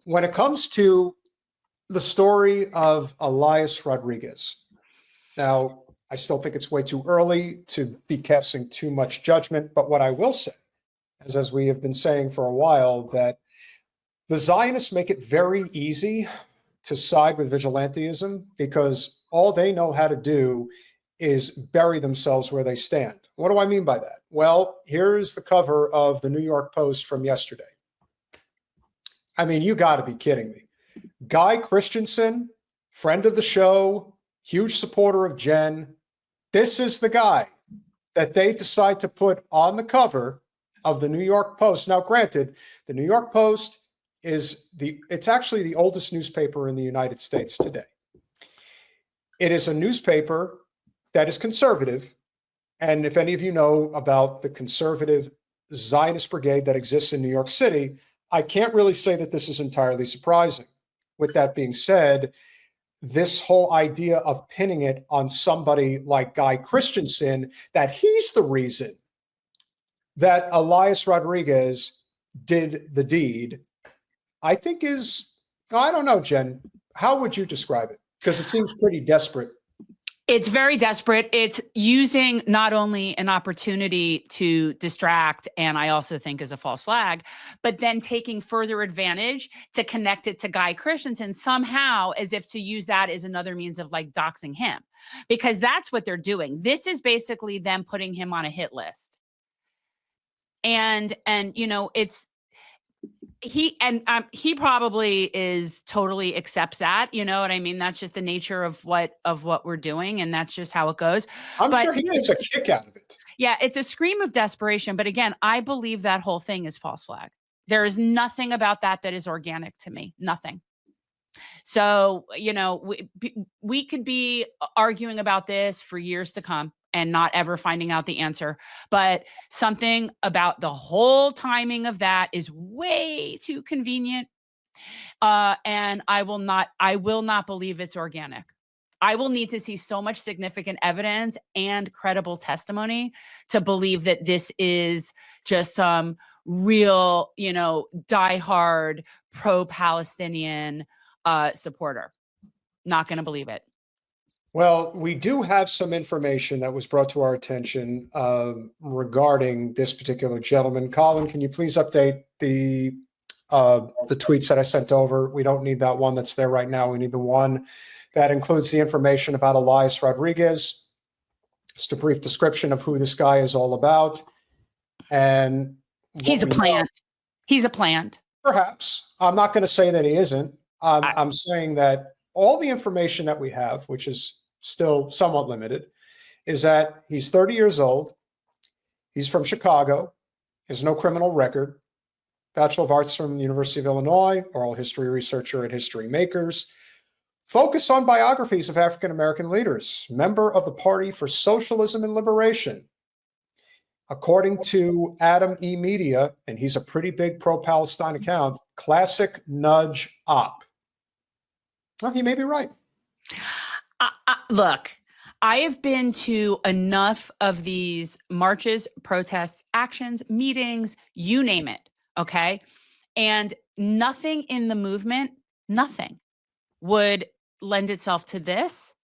when it comes to the story of Elias Rodriguez, now, I still think it's way too early to be casting too much judgment, but what I will say, as we have been saying for a while, that the Zionists make it very easy to side with vigilantism because all they know how to do is bury themselves where they stand. What do I mean by that? Well, here's the cover of the New York Post from yesterday. I mean, you got to be kidding me. Guy Christensen, friend of the show, huge supporter of Jen. This is the guy that they decide to put on the cover of the New York Post. Now, granted, the New York Post it's actually the oldest newspaper in the United States today. It is a newspaper that is conservative. And if any of you know about the conservative Zionist brigade that exists in New York City, I can't really say that this is entirely surprising. With that being said, this whole idea of pinning it on somebody like Guy Christensen, that he's the reason that Elias Rodriguez did the deed, I think I don't know, Jen, how would you describe it? Because it seems pretty desperate. It's very desperate. It's using not only an opportunity to distract, and I also think is a false flag, but then taking further advantage to connect it to Guy Christensen somehow, as if to use that as another means of like doxing him, because that's what they're doing. This is basically them putting him on a hit list. And you know, he probably is totally accepts that, you know what I mean? That's just the nature of what we're doing. And that's just how it goes. I'm sure he gets a kick out of it. Yeah. It's a scream of desperation. But again, I believe that whole thing is false flag. There is nothing about that is organic to me. Nothing. So, you know, we could be arguing about this for years to come and not ever finding out the answer. But something about the whole timing of that is way too convenient. And I will not believe it's organic. I will need to see so much significant evidence and credible testimony to believe that this is just some real, you know, diehard pro-Palestinian supporter. Not going to believe it. Well, we do have some information that was brought to our attention regarding this particular gentleman. Colin, can you please update the tweets that I sent over? We don't need that one that's there right now. We need the one that includes the information about Elias Rodriguez. Just a brief description of who this guy is all about. And he's a plant. He's a plant. Perhaps. I'm not going to say that he isn't. I'm saying that all the information that we have, which is still somewhat limited, is that he's 30 years old. He's from Chicago. He has no criminal record. Bachelor of Arts from the University of Illinois, oral history researcher at History Makers. Focus on biographies of African-American leaders. Member of the Party for Socialism and Liberation. According to Adam E. Media, and he's a pretty big pro-Palestine account, classic nudge op. Well, he may be right. Look, I have been to enough of these marches, protests, actions, meetings, you name it, okay? And nothing in the movement, nothing would lend itself to this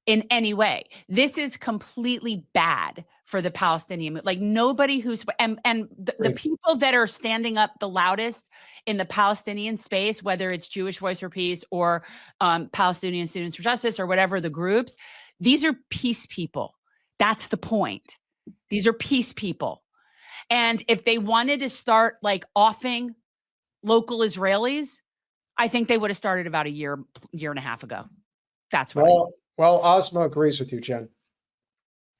in any way. This is completely bad for the Palestinian, like nobody who's, and the people that are standing up the loudest in the Palestinian space, whether it's Jewish Voice for Peace or Palestinian Students for Justice or whatever the groups, these are peace people. That's the point. These are peace people. And if they wanted to start like offing local Israelis, I think they would have started about a year and a half ago. That's what Well, Ozma agrees with you, Jen.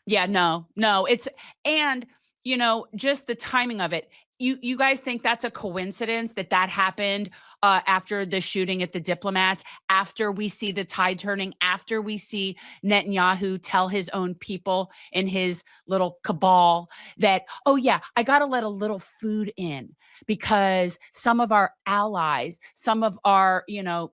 Yeah, no, it's, and you know, just the timing of it. You guys think that's a coincidence that happened after the shooting at the Diplomats, after we see the tide turning, after we see Netanyahu tell his own people in his little cabal that, oh yeah, I got to let a little food in because some of our allies, some of our, you know,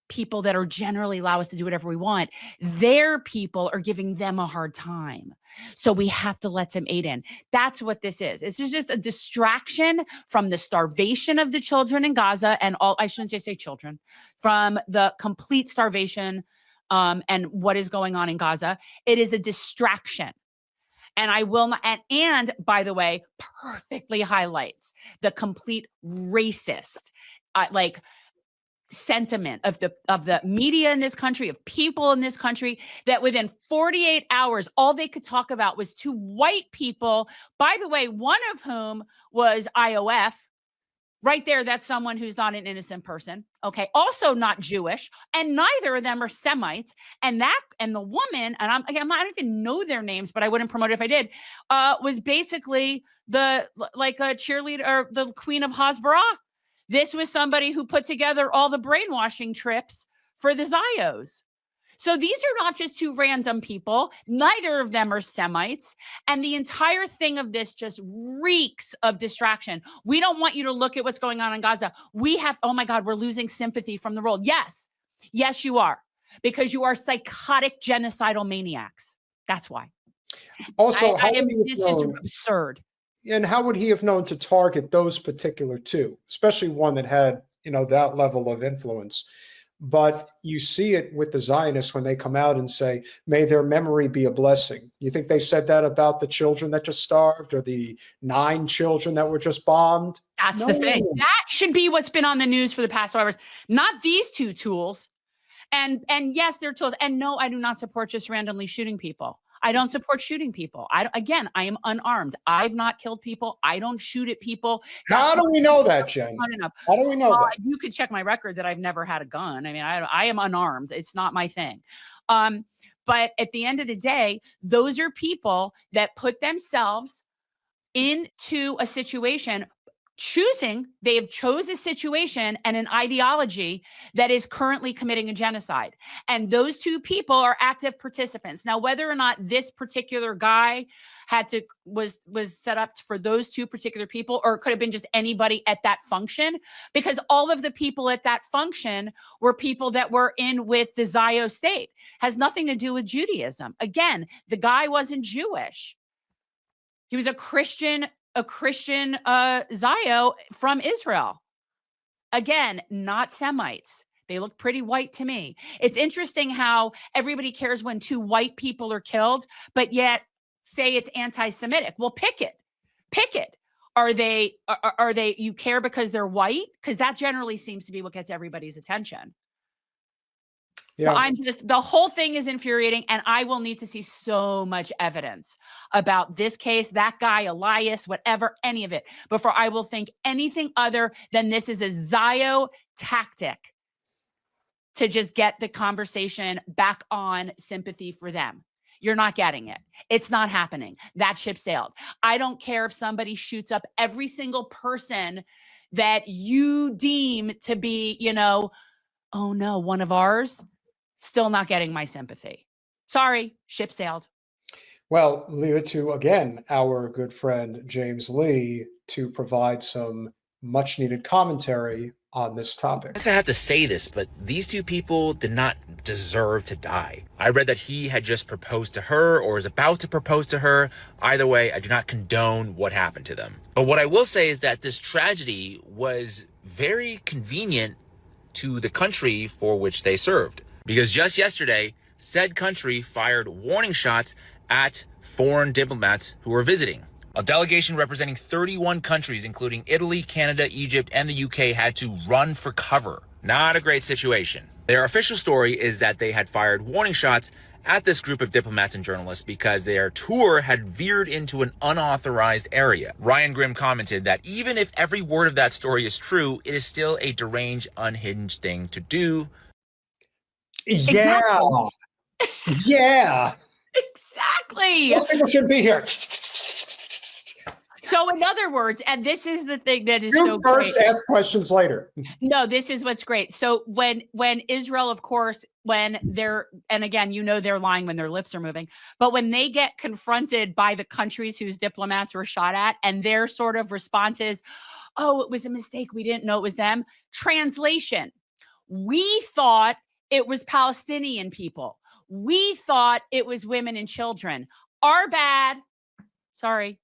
people that are generally allow us to do whatever we want, their people are giving them a hard time. So we have to let some aid in. That's what this is. It's just a distraction from the starvation of the children in Gaza and all, I shouldn't just say children, from the complete starvation and what is going on in Gaza. It is a distraction. And I will not, and by the way, perfectly highlights the complete racist, sentiment of the media in this country, of people in this country, that within 48 hours, all they could talk about was two white people, by the way, one of whom was IOF. Right there, that's someone who's not an innocent person. Okay. Also not Jewish, and neither of them are Semites. And the woman, and I don't even know their names, but I wouldn't promote it if I did, was basically a cheerleader, or the Queen of Hasbara. This was somebody who put together all the brainwashing trips for the Zios. So these are not just two random people. Neither of them are Semites. And the entire thing of this just reeks of distraction. We don't want you to look at what's going on in Gaza. Oh my God, we're losing sympathy from the world. Yes. Yes, you are. Because you are psychotic genocidal maniacs. That's why. Also, this is absurd. And how would he have known to target those particular two, especially one that had, that level of influence? But you see it with the Zionists when they come out and say, may their memory be a blessing. You think they said that about the children that just starved, or the 9 children that were just bombed? That's the thing. That should be what's been on the news for the past hours, not these two tools. And yes, they're tools. And no, I do not support just randomly shooting people. I don't support shooting people. I am unarmed. I've not killed people. I don't shoot at people. How do we know that, Jen? How do we know that? You could check my record that I've never had a gun. I mean, I am unarmed. It's not my thing. But at the end of the day, those are people that put themselves into a situation they have chose a situation and an ideology that is currently committing a genocide. And those two people are active participants. Now, whether or not this particular guy was set up for those two particular people, or it could have been just anybody at that function, because all of the people at that function were people that were in with the Zio state. Has nothing to do with Judaism. Again, the guy wasn't Jewish. He was a Christian Zio from Israel. Again, not Semites. They look pretty white to me. It's interesting how everybody cares when 2 white people are killed, but yet say it's anti-Semitic. Well, pick it. Are they, you care because they're white? Because that generally seems to be what gets everybody's attention. Yeah. Well, the whole thing is infuriating, and I will need to see so much evidence about this case, that guy, Elias, whatever, any of it, before I will think anything other than this is a Zio tactic to just get the conversation back on sympathy for them. You're not getting it. It's not happening. That ship sailed. I don't care if somebody shoots up every single person that you deem to be, oh no, one of ours. Still not getting my sympathy. Sorry, ship sailed. Well, leave it to, again, our good friend James Lee to provide some much needed commentary on this topic. I have to say this, but these two people did not deserve to die. I read that he had just proposed to her or is about to propose to her. Either way, I do not condone what happened to them. But what I will say is that this tragedy was very convenient to the country for which they served. Because just yesterday, said country fired warning shots at foreign diplomats who were visiting. A delegation representing 31 countries, including Italy, Canada, Egypt, and the UK, had to run for cover. Not a great situation. Their official story is that they had fired warning shots at this group of diplomats and journalists because their tour had veered into an unauthorized area. Ryan Grimm commented that even if every word of that story is true, it is still a deranged, unhinged thing to do. Yeah. Exactly. Yeah. Exactly. Those people shouldn't be here. So in other words, and this is the thing that is you so first great. Ask questions later. No, this is what's great. So when Israel, of course, when they're, and again, they're lying when their lips are moving, but when they get confronted by the countries whose diplomats were shot at, and their sort of response is, oh, it was a mistake. We didn't know it was them. Translation. We thought it was Palestinian people. We thought it was women and children. Our bad. Sorry.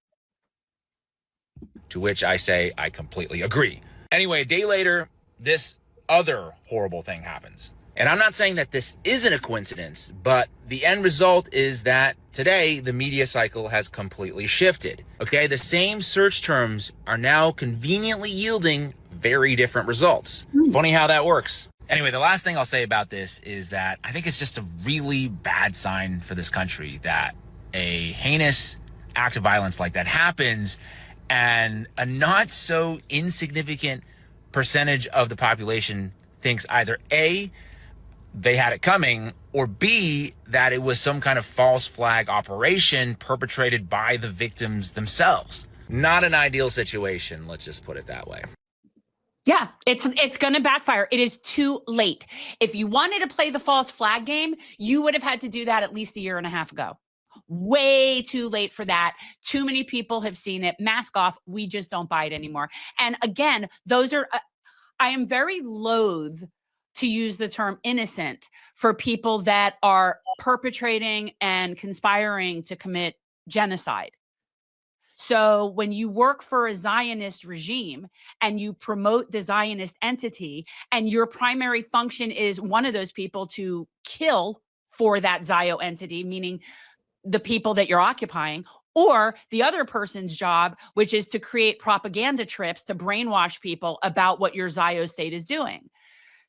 To which I say I completely agree. Anyway, a day later, this other horrible thing happens. And I'm not saying that this isn't a coincidence, but the end result is that today the media cycle has completely shifted. Okay, the same search terms are now conveniently yielding very different results. Funny how that works. Anyway, the last thing I'll say about this is that I think it's just a really bad sign for this country that a heinous act of violence like that happens and a not so insignificant percentage of the population thinks either A, they had it coming, or B, that it was some kind of false flag operation perpetrated by the victims themselves. Not an ideal situation, let's just put it that way. Yeah, it's going to backfire. It is too late. If you wanted to play the false flag game, you would have had to do that at least a year and a half ago. Way too late for that. Too many people have seen it. Mask off. We just don't buy it anymore. And again, those are, I am very loath to use the term innocent for people that are perpetrating and conspiring to commit genocide. So when you work for a Zionist regime and you promote the Zionist entity and your primary function is one of those people to kill for that Zio entity, meaning the people that you're occupying, or the other person's job, which is to create propaganda trips to brainwash people about what your Zio state is doing.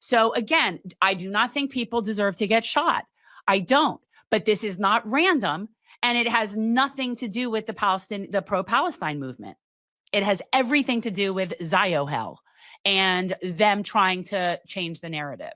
So again, I do not think people deserve to get shot. I don't, but this is not random. And it has nothing to do with the pro-Palestine movement. It has everything to do with Zio hell and them trying to change the narrative.